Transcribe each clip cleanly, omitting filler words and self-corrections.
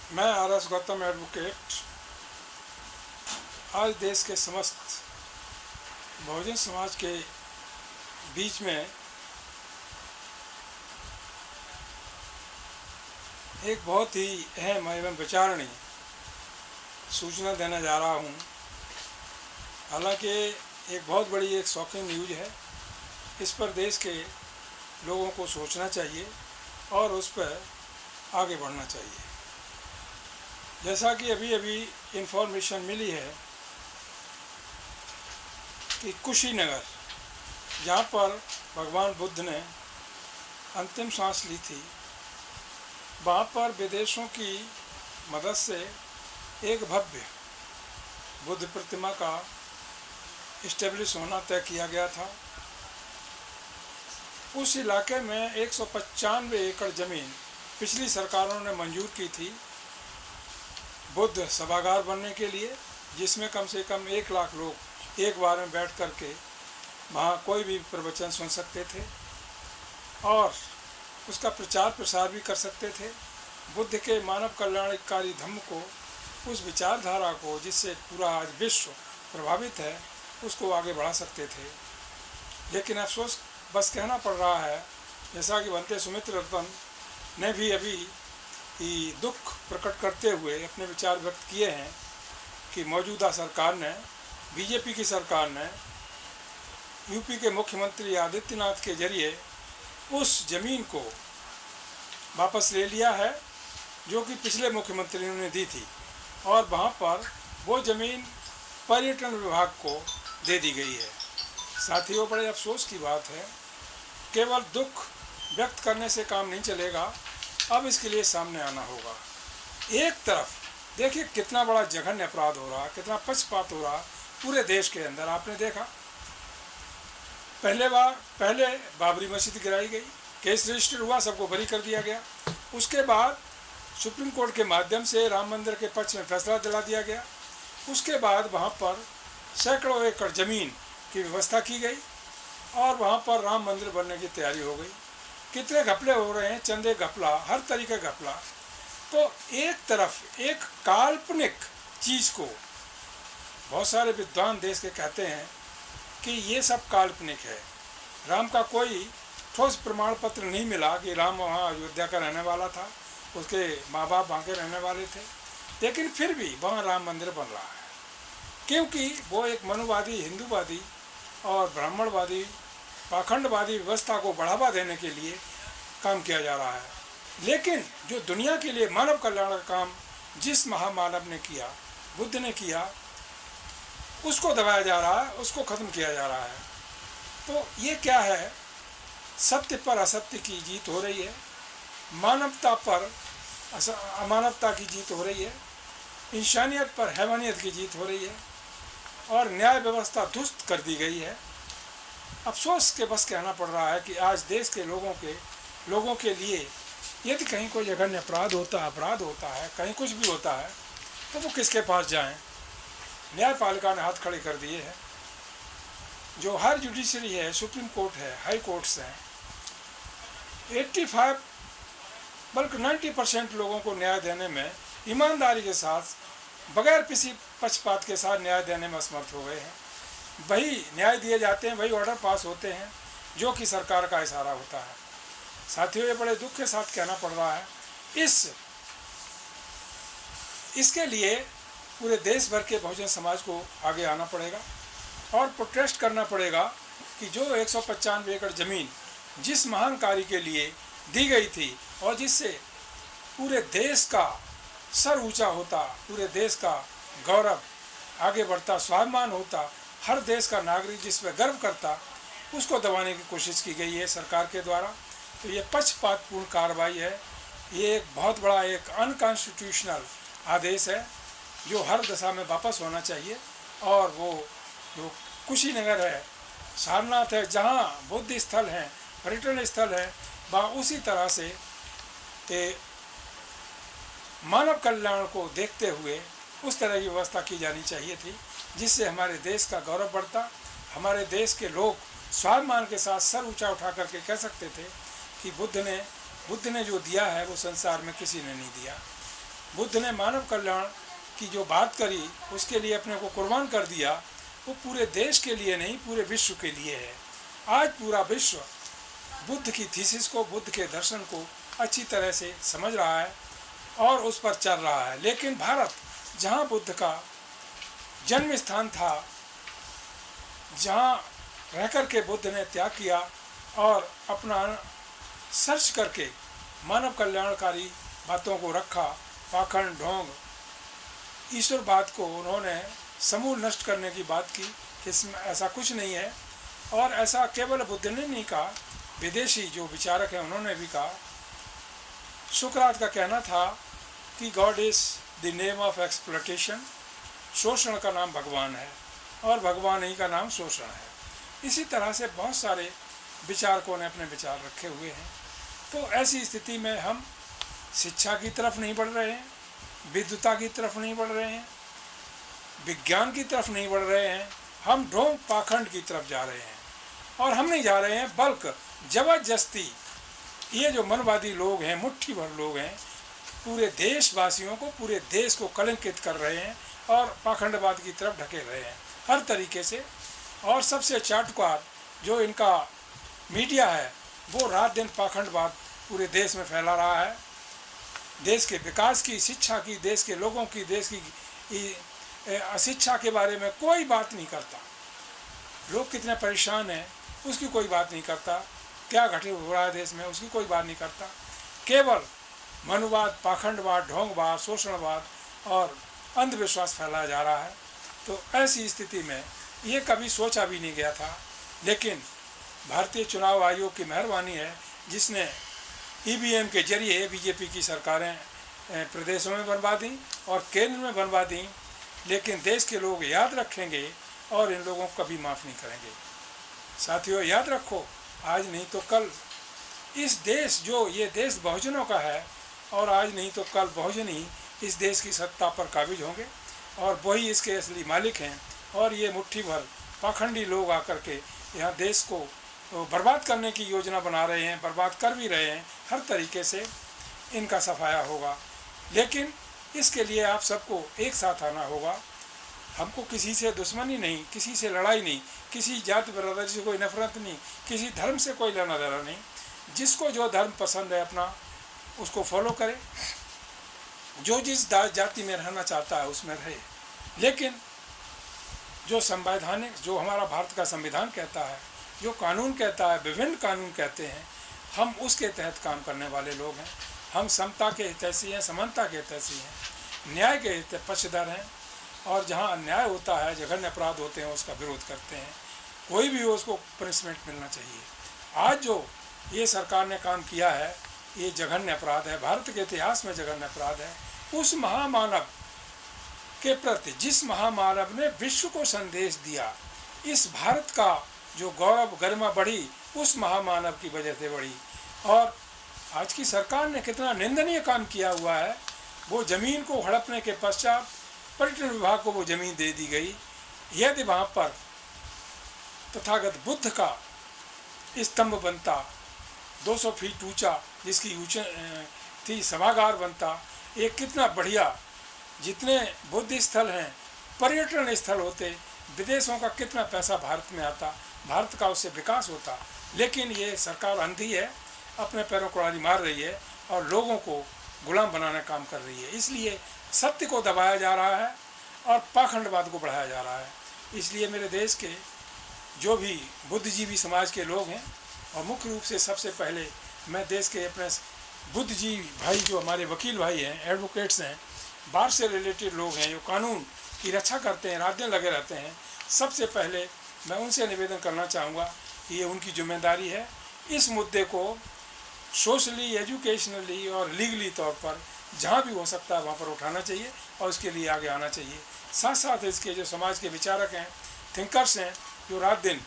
मैं RS. Gautam advocate आज देश के समस्त बहुजन समाज के बीच में एक बहुत ही अहम एवं विचारणीय सूचना देने जा रहा हूँ। हालांकि एक बहुत बड़ी एक शॉकिंग न्यूज़ है। इस पर देश के लोगों को सोचना चाहिए और उस पर आगे बढ़ना चाहिए। जैसा कि अभी अभी इन्फॉर्मेशन मिली है कि कुशीनगर, जहाँ पर भगवान बुद्ध ने अंतिम सांस ली थी, वहाँ पर विदेशों की मदद से एक भव्य बुद्ध प्रतिमा का इस्टेब्लिश होना तय किया गया था। उस इलाके में 195 एकड़ ज़मीन पिछली सरकारों ने मंजूर की थी बुद्ध सभागार बनने के लिए, जिसमें कम से कम 1 लाख लोग एक बार में बैठ कर के वहाँ कोई भी प्रवचन सुन सकते थे और उसका प्रचार प्रसार भी कर सकते थे। बुद्ध के मानव कल्याणकारी धम्म को, उस विचारधारा को जिससे पूरा आज विश्व प्रभावित है, उसको आगे बढ़ा सकते थे। लेकिन अफसोस बस कहना पड़ रहा है, जैसा कि बनते सुमित्र रतन ने भी अभी दुख प्रकट करते हुए अपने विचार व्यक्त किए हैं कि मौजूदा सरकार ने, बीजेपी की सरकार ने यूपी के मुख्यमंत्री आदित्यनाथ के जरिए उस ज़मीन को वापस ले लिया है जो कि पिछले मुख्यमंत्रियों ने दी थी, और वहाँ पर वो ज़मीन पर्यटन विभाग को दे दी गई है। साथियों, बड़े अफसोस की बात है, केवल दुख व्यक्त करने से काम नहीं चलेगा, अब इसके लिए सामने आना होगा। एक तरफ देखिए कितना बड़ा जघन्य अपराध हो रहा, कितना पक्षपात हो रहा पूरे देश के अंदर। आपने देखा पहले बाबरी मस्जिद गिराई गई, केस रजिस्टर हुआ, सबको बरी कर दिया गया। उसके बाद सुप्रीम कोर्ट के माध्यम से राम मंदिर के पक्ष में फैसला दिला दिया गया। उसके बाद वहाँ पर सैकड़ों एकड़ ज़मीन की व्यवस्था की गई और वहाँ पर राम मंदिर बनने की तैयारी हो गई। कितने घपले हो रहे हैं, चंदे घपला, हर तरीके का घपला। तो एक तरफ एक काल्पनिक चीज़ को बहुत सारे विद्वान देश के कहते हैं कि ये सब काल्पनिक है, राम का कोई ठोस प्रमाण पत्र नहीं मिला कि राम वहाँ अयोध्या का रहने वाला था, उसके माँ बाप वहाँ के रहने वाले थे, लेकिन फिर भी वहाँ राम मंदिर बन रहा है क्योंकि वो एक मनुवादी, हिंदूवादी और ब्राह्मणवादी, पाखंडवादी व्यवस्था को बढ़ावा देने के लिए काम किया जा रहा है। लेकिन जो दुनिया के लिए मानव कल्याण का काम जिस महामानव ने किया, बुद्ध ने किया, उसको दबाया जा रहा है, उसको ख़त्म किया जा रहा है। तो ये क्या है? सत्य पर असत्य की जीत हो रही है, मानवता पर अमानवता की जीत हो रही है, इंसानियत पर हैवानियत की जीत हो रही है और न्याय व्यवस्था दुरुस्त कर दी गई है। अफसोस के बस कहना पड़ रहा है कि आज देश के लोगों के लिए यदि कहीं कोई जघन्य अपराध होता है, कहीं कुछ भी होता है, तो वो किसके पास जाएं? न्यायपालिका ने हाथ खड़े कर दिए हैं। जो हर जुडिशरी है, सुप्रीम कोर्ट है, हाई कोर्ट्स हैं, 85 बल्कि 90% लोगों को न्याय देने में ईमानदारी के साथ, बगैर किसी पक्षपात के साथ न्याय देने में असमर्थ हो गए हैं। वही न्याय दिए जाते हैं, वही ऑर्डर पास होते हैं जो कि सरकार का इशारा होता है। साथियों, ये बड़े दुख के साथ कहना पड़ रहा है। इसके लिए पूरे देश भर के बहुजन समाज को आगे आना पड़ेगा और प्रोटेस्ट करना पड़ेगा कि जो 195 एकड़ ज़मीन जिस महान कार्य के लिए दी गई थी और जिससे पूरे देश का सर ऊंचा होता, पूरे देश का गौरव आगे बढ़ता, स्वाभिमान होता, हर देश का नागरिक जिस पर गर्व करता, उसको दबाने की कोशिश की गई है सरकार के द्वारा। तो ये पक्षपातपूर्ण कार्रवाई है, ये एक बहुत बड़ा एक अनकॉन्स्टिट्यूशनल आदेश है जो हर दशा में वापस होना चाहिए। और वो जो कुशीनगर है, सारनाथ है, जहाँ बुद्ध स्थल हैं, पर्यटन स्थल है, वहाँ उसी तरह से मानव कल्याण को देखते हुए उस तरह की व्यवस्था की जानी चाहिए थी जिससे हमारे देश का गौरव बढ़ता, हमारे देश के लोग स्वाभिमान के साथ सर ऊंचा उठा करके कह सकते थे कि बुद्ध ने जो दिया है वो संसार में किसी ने नहीं दिया। बुद्ध ने मानव कल्याण की जो बात करी उसके लिए अपने को कुर्बान कर दिया, वो पूरे देश के लिए नहीं पूरे विश्व के लिए है। आज पूरा विश्व बुद्ध की थीसिस को, बुद्ध के दर्शन को अच्छी तरह से समझ रहा है और उस पर चल रहा है। लेकिन भारत, जहाँ बुद्ध का जन्म स्थान था, जहाँ रह कर के बुद्ध ने त्याग किया और अपना सर्च करके मानव कल्याणकारी बातों को रखा, पाखंड, ढोंग, ईश्वरवाद को उन्होंने समूल नष्ट करने की बात की कि इसमें ऐसा कुछ नहीं है। और ऐसा केवल बुद्ध ने नहीं कहा, विदेशी जो विचारक हैं उन्होंने भी कहा। सुकरात का कहना था कि God is the name of exploitation, शोषण का नाम भगवान है और भगवान ही का नाम शोषण है। इसी तरह से बहुत सारे विचारकों ने अपने विचार रखे हुए हैं। तो ऐसी स्थिति में हम शिक्षा की तरफ नहीं बढ़ रहे हैं, विद्वता की तरफ नहीं बढ़ रहे हैं, विज्ञान की तरफ नहीं बढ़ रहे हैं, हम ढोंग पाखंड की तरफ जा रहे हैं। और हम नहीं जा रहे हैं, बल्कि जबरदस्ती ये जो मनवादी लोग हैं, मुट्ठी भर लोग हैं, पूरे देशवासियों को, पूरे देश को कलंकित कर रहे हैं और पाखंडवाद की तरफ ढकेल रहे हैं हर तरीके से। और सबसे चाटुकार जो इनका मीडिया है, वो रात दिन पाखंडवाद पूरे देश में फैला रहा है। देश के विकास की, शिक्षा की, देश के लोगों की, देश की अशिक्षा के बारे में कोई बात नहीं करता। लोग कितने परेशान हैं उसकी कोई बात नहीं करता, क्या घटित हो रहा है देश में उसकी कोई बात नहीं करता। केवल मनुवाद, पाखंडवाद, ढोंगवाद, शोषणवाद और अंधविश्वास फैलाया जा रहा है। तो ऐसी स्थिति में ये कभी सोचा भी नहीं गया था, लेकिन भारतीय चुनाव आयोग की मेहरबानी है जिसने ईवीएम के जरिए बीजेपी की सरकारें प्रदेशों में बनवा दी और केंद्र में बनवा दी। लेकिन देश के लोग याद रखेंगे और इन लोगों को कभी माफ़ नहीं करेंगे। साथियों, याद रखो, आज नहीं तो कल ये देश बहुजनों का है और आज नहीं तो कल बहुजन ही इस देश की सत्ता पर काबिज होंगे और वही इसके असली मालिक हैं। और ये मुट्ठी भर पाखंडी लोग आकर के यहाँ देश को बर्बाद करने की योजना बना रहे हैं, बर्बाद कर भी रहे हैं। हर तरीके से इनका सफाया होगा, लेकिन इसके लिए आप सबको एक साथ आना होगा। हमको किसी से दुश्मनी नहीं, किसी से लड़ाई नहीं, किसी जाति बरादरी से कोई नफरत नहीं, किसी धर्म से कोई लेना देना नहीं। जिसको जो धर्म पसंद है अपना उसको फॉलो करे, जो जिस जाति में रहना चाहता है उसमें रहे। लेकिन जो संवैधानिक, जो हमारा भारत का संविधान कहता है, जो कानून कहता है, विभिन्न कानून कहते हैं, हम उसके तहत काम करने वाले लोग हैं। हम समता के हितैषी हैं, समानता के हितैषी हैं, न्याय के पक्षधर हैं। और जहाँ अन्याय होता है, जघन्य अपराध होते हैं, उसका विरोध करते हैं। कोई भी हो उसको पनिशमेंट मिलना चाहिए। आज जो ये सरकार ने काम किया है, ये जघन्य अपराध है, भारत के इतिहास में जघन्य अपराध है। उस महामानव के प्रति, जिस महामानव ने विश्व को संदेश दिया, इस भारत का जो गौरव गरिमा बढ़ी उस महामानव की वजह से बढ़ी। और आज की सरकार ने कितना निंदनीय काम किया हुआ है। वो ज़मीन को हड़पने के पश्चात पर्यटन विभाग को वो ज़मीन दे दी गई। यदि वहाँ पर तथागत बुद्ध का स्तंभ बनता 200 फीट ऊंचा, जिसकी थी सभागार बनता, एक कितना बढ़िया, जितने बुद्ध स्थल हैं पर्यटन स्थल होते, विदेशों का कितना पैसा भारत में आता, भारत का उससे विकास होता। लेकिन ये सरकार अंधी है, अपने पैरों को कुड़ाली मार रही है और लोगों को गुलाम बनाने का काम कर रही है। इसलिए सत्य को दबाया जा रहा है और पाखंडवाद को बढ़ाया जा रहा है। इसलिए मेरे देश के जो भी बुद्धिजीवी समाज के लोग हैं, और मुख्य रूप से सबसे पहले मैं देश के अपने बुद्धिजीवी भाई, जो हमारे वकील भाई हैं, एडवोकेट्स हैं, बार से रिलेटेड लोग हैं, जो कानून की रक्षा करते हैं, रात दिन लगे रहते हैं, सबसे पहले मैं उनसे निवेदन करना चाहूँगा कि ये उनकी जिम्मेदारी है, इस मुद्दे को सोशली, एजुकेशनली और लीगली तौर पर जहाँ भी हो सकता है वहाँ पर उठाना चाहिए और इसके लिए आगे आना चाहिए। साथ साथ इसके जो समाज के विचारक हैं, थिंकर्स हैं, जो रात दिन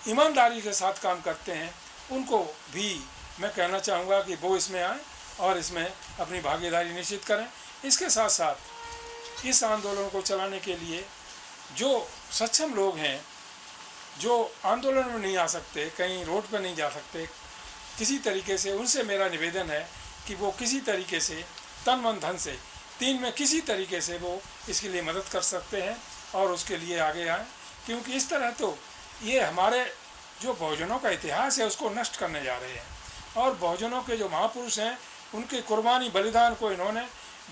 ईमानदारी के साथ काम करते हैं, उनको भी मैं कहना चाहूँगा कि वो इसमें आएँ और इसमें अपनी भागीदारी निश्चित करें। इसके साथ साथ इस आंदोलन को चलाने के लिए जो सक्षम लोग हैं, जो आंदोलन में नहीं आ सकते, कहीं रोड पर नहीं जा सकते, किसी तरीके से उनसे मेरा निवेदन है कि वो किसी तरीके से तन मन धन से 3 में किसी तरीके से वो इसके लिए मदद कर सकते हैं और उसके लिए आगे आएँ, क्योंकि इस तरह तो ये हमारे जो बहुजनों का इतिहास है उसको नष्ट करने जा रहे हैं। और बहुजनों के जो महापुरुष हैं उनके कुर्बानी बलिदान को इन्होंने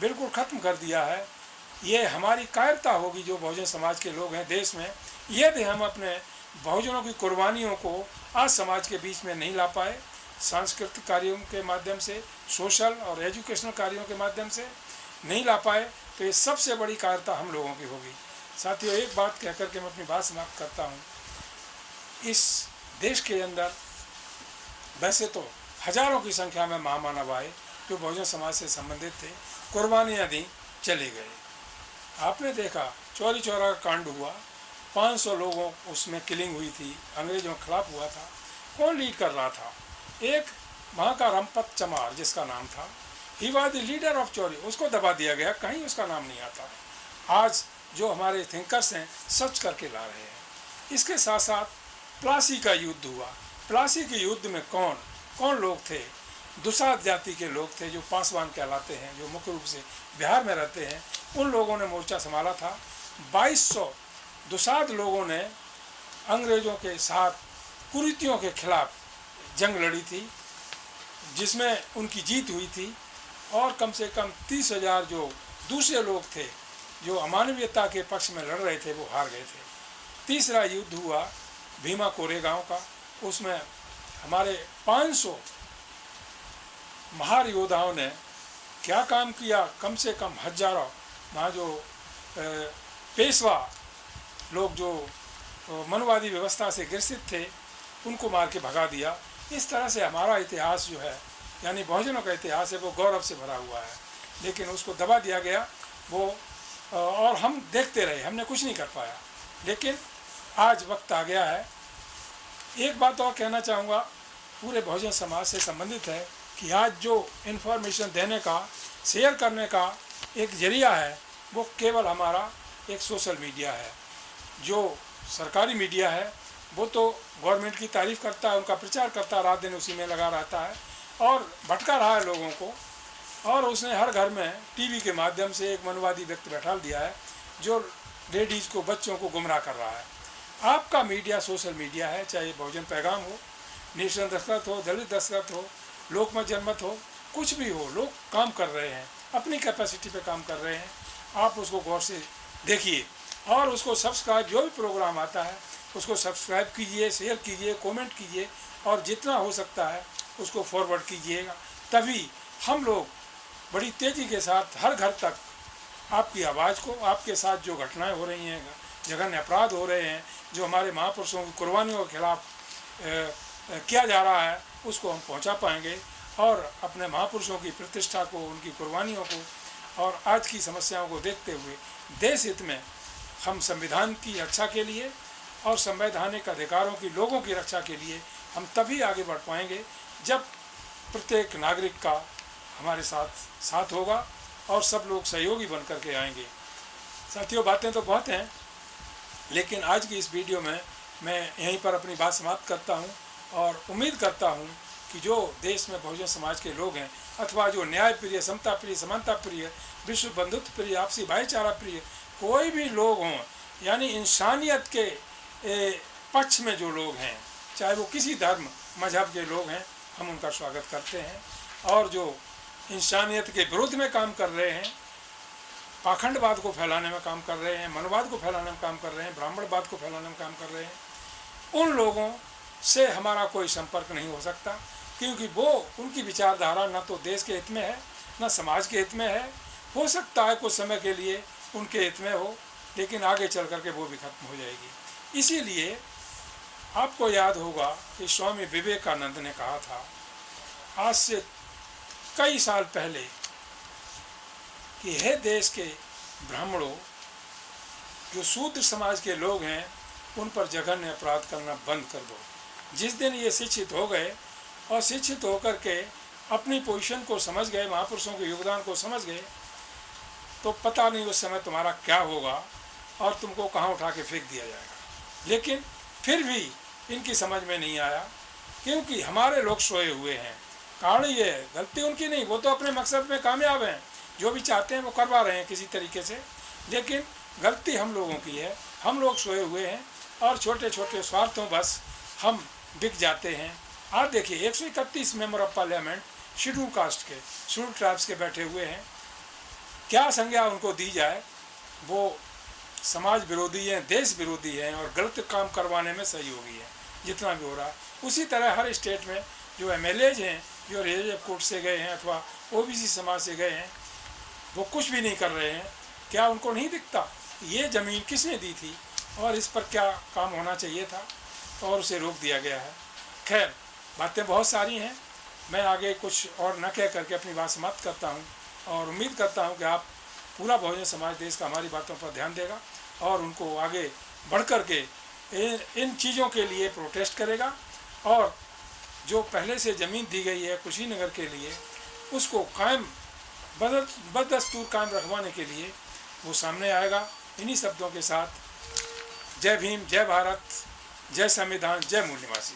बिल्कुल ख़त्म कर दिया है। ये हमारी कायरता होगी जो बहुजन समाज के लोग हैं देश में, यदि हम अपने बहुजनों की कुर्बानियों को आज समाज के बीच में नहीं ला पाए, सांस्कृतिक कार्यों के माध्यम से, सोशल और एजुकेशनल कार्यों के माध्यम से नहीं ला पाए, तो ये सबसे बड़ी कायरता हम लोगों की होगी। साथियों, एक बात कह कर के मैं अपनी बात समाप्त करता हूँ। इस देश के अंदर वैसे तो हजारों की संख्या में महामानव आए जो बहुजन समाज से संबंधित थे, कुर्बानियाँ दी, चले गए। आपने देखा चौरी चौरा का कांड हुआ, 500 लोगों उसमें किलिंग हुई थी, अंग्रेजों के खिलाफ हुआ था। कौन लीड कर रहा था? एक वहाँ का रमपत चमार जिसका नाम था, he was the leader of Chauri, उसको दबा दिया गया, कहीं उसका नाम नहीं आता। आज जो हमारे थिंकर्स हैं सच करके ला रहे हैं। इसके साथ साथ प्लासी का युद्ध हुआ। प्लासी के युद्ध में कौन कौन लोग थे? दुसाध जाति के लोग थे जो पासवान कहलाते हैं, जो मुख्य रूप से बिहार में रहते हैं। उन लोगों ने मोर्चा संभाला था। 2200 दुसाध लोगों ने अंग्रेज़ों के साथ कुरीतियों के खिलाफ जंग लड़ी थी, जिसमें उनकी जीत हुई थी। और कम से कम 30,000 जो दूसरे लोग थे जो अमानवीयता के पक्ष में लड़ रहे थे वो हार गए थे। तीसरा युद्ध हुआ भीमा कोरेगांव का। उसमें हमारे 500 महार योद्धाओं ने क्या काम किया, कम से कम हजारों वहाँ जो पेशवा लोग जो मनवादी व्यवस्था से ग्रसित थे उनको मार के भगा दिया। इस तरह से हमारा इतिहास जो है, यानी बहुजनों का इतिहास है, वो गौरव से भरा हुआ है, लेकिन उसको दबा दिया गया वो, और हम देखते रहे, हमने कुछ नहीं कर पाया। लेकिन आज वक्त आ गया है। एक बात और कहना चाहूँगा, पूरे बहुजन समाज से संबंधित है कि आज जो इन्फॉर्मेशन देने का, शेयर करने का एक जरिया है वो केवल हमारा एक सोशल मीडिया है। जो सरकारी मीडिया है वो तो गवर्नमेंट की तारीफ़ करता है, उनका प्रचार करता है, रात दिन उसी में लगा रहता है और भटका रहा है लोगों को। और उसने हर घर में टीवी के माध्यम से एक मनवादी व्यक्ति बैठा दिया है जो लेडीज़ को, बच्चों को गुमराह कर रहा है। आपका मीडिया सोशल मीडिया है, चाहे बहुजन पैगाम हो, नेशनल दस्तखत हो, दलित दस्तखत हो, लोकमत जनमत हो, कुछ भी हो, लोग काम कर रहे हैं, अपनी कैपेसिटी पे काम कर रहे हैं। आप उसको गौर से देखिए और उसको सब्सक्राइब, जो भी प्रोग्राम आता है उसको सब्सक्राइब कीजिए, शेयर कीजिए, कमेंट कीजिए और जितना हो सकता है उसको फॉरवर्ड कीजिएगा। तभी हम लोग बड़ी तेज़ी के साथ हर घर तक आपकी आवाज़ को, आपके साथ जो घटनाएं हो रही हैं, जघन्य अपराध हो रहे हैं, जो हमारे महापुरुषों की कुर्बानियों के खिलाफ किया जा रहा है, उसको हम पहुंचा पाएंगे और अपने महापुरुषों की प्रतिष्ठा को, उनकी कुर्बानियों को और आज की समस्याओं को देखते हुए देश हित में हम संविधान की रक्षा के लिए और संवैधानिक अधिकारों की, लोगों की रक्षा के लिए हम तभी आगे बढ़ पाएंगे जब प्रत्येक नागरिक का हमारे साथ होगा और सब लोग सहयोगी बन कर के आएंगे। साथियों, बातें तो बहुत हैं, लेकिन आज की इस वीडियो में मैं यहीं पर अपनी बात समाप्त करता हूं और उम्मीद करता हूं कि जो देश में बहुजन समाज के लोग हैं अथवा जो न्याय प्रिय, समता प्रिय, समानता प्रिय, विश्व बंधुत्व प्रिय, आपसी भाईचारा प्रिय कोई भी लोग हों, यानी इंसानियत के पक्ष में जो लोग हैं, चाहे वो किसी धर्म मजहब के लोग हैं, हम उनका स्वागत करते हैं। और जो इंसानियत के विरुद्ध में काम कर रहे हैं, पाखंडवाद को फैलाने में काम कर रहे हैं, मनवाद को फैलाने में काम कर रहे हैं, ब्राह्मणवाद को फैलाने में काम कर रहे हैं, उन लोगों से हमारा कोई संपर्क नहीं हो सकता, क्योंकि वो, उनकी विचारधारा न तो देश के हित में है न समाज के हित में है। हो सकता है कुछ समय के लिए उनके हित में हो, लेकिन आगे चल करके वो भी खत्म हो जाएगी। इसीलिए आपको याद होगा कि स्वामी विवेकानंद ने कहा था आज से कई साल पहले कि हे देश के ब्राह्मणों, जो शूद्र समाज के लोग हैं उन पर जघन्य अपराध करना बंद कर दो। जिस दिन ये शिक्षित हो गए और शिक्षित होकर के अपनी पोजीशन को समझ गए, महापुरुषों के योगदान को समझ गए, तो पता नहीं उस समय तुम्हारा क्या होगा और तुमको कहाँ उठा के फेंक दिया जाएगा। लेकिन फिर भी इनकी समझ में नहीं आया, क्योंकि हमारे लोग सोए हुए हैं। कारण ये गलती उनकी नहीं, वो तो अपने मकसद में कामयाब हैं, जो भी चाहते हैं वो करवा रहे हैं किसी तरीके से, लेकिन गलती हम लोगों की है। हम लोग सोए हुए हैं और छोटे छोटे स्वार्थों बस हम बिक जाते हैं। आज देखिए 131 member of parliament schedule caste के, शेड्यूल ट्राइब्स के बैठे हुए हैं। क्या संज्ञा उनको दी जाए? वो समाज विरोधी हैं, देश विरोधी हैं और गलत काम करवाने में सहयोगी है जितना भी हो रहा है। उसी तरह हर स्टेट में जो एमएलएज हैं, जो रिजर्व कोर्ट से गए हैं अथवा ओबीसी समाज से गए हैं, वो कुछ भी नहीं कर रहे हैं। क्या उनको नहीं दिखता ये ज़मीन किसने दी थी और इस पर क्या काम होना चाहिए था, और उसे रोक दिया गया है। खैर, बातें बहुत सारी हैं, मैं आगे कुछ और न कह करके अपनी बात समाप्त करता हूँ और उम्मीद करता हूँ कि आप पूरा बहुजन समाज देश का हमारी बातों पर ध्यान देगा और उनको आगे बढ़ कर के इन चीज़ों के लिए प्रोटेस्ट करेगा और जो पहले से ज़मीन दी गई है कुशीनगर के लिए उसको कायम बदस्तूर कायम रखवाने के लिए वो सामने आएगा। इन्हीं शब्दों के साथ जय भीम, जय भारत, जय संविधान, जय मूल निवासी।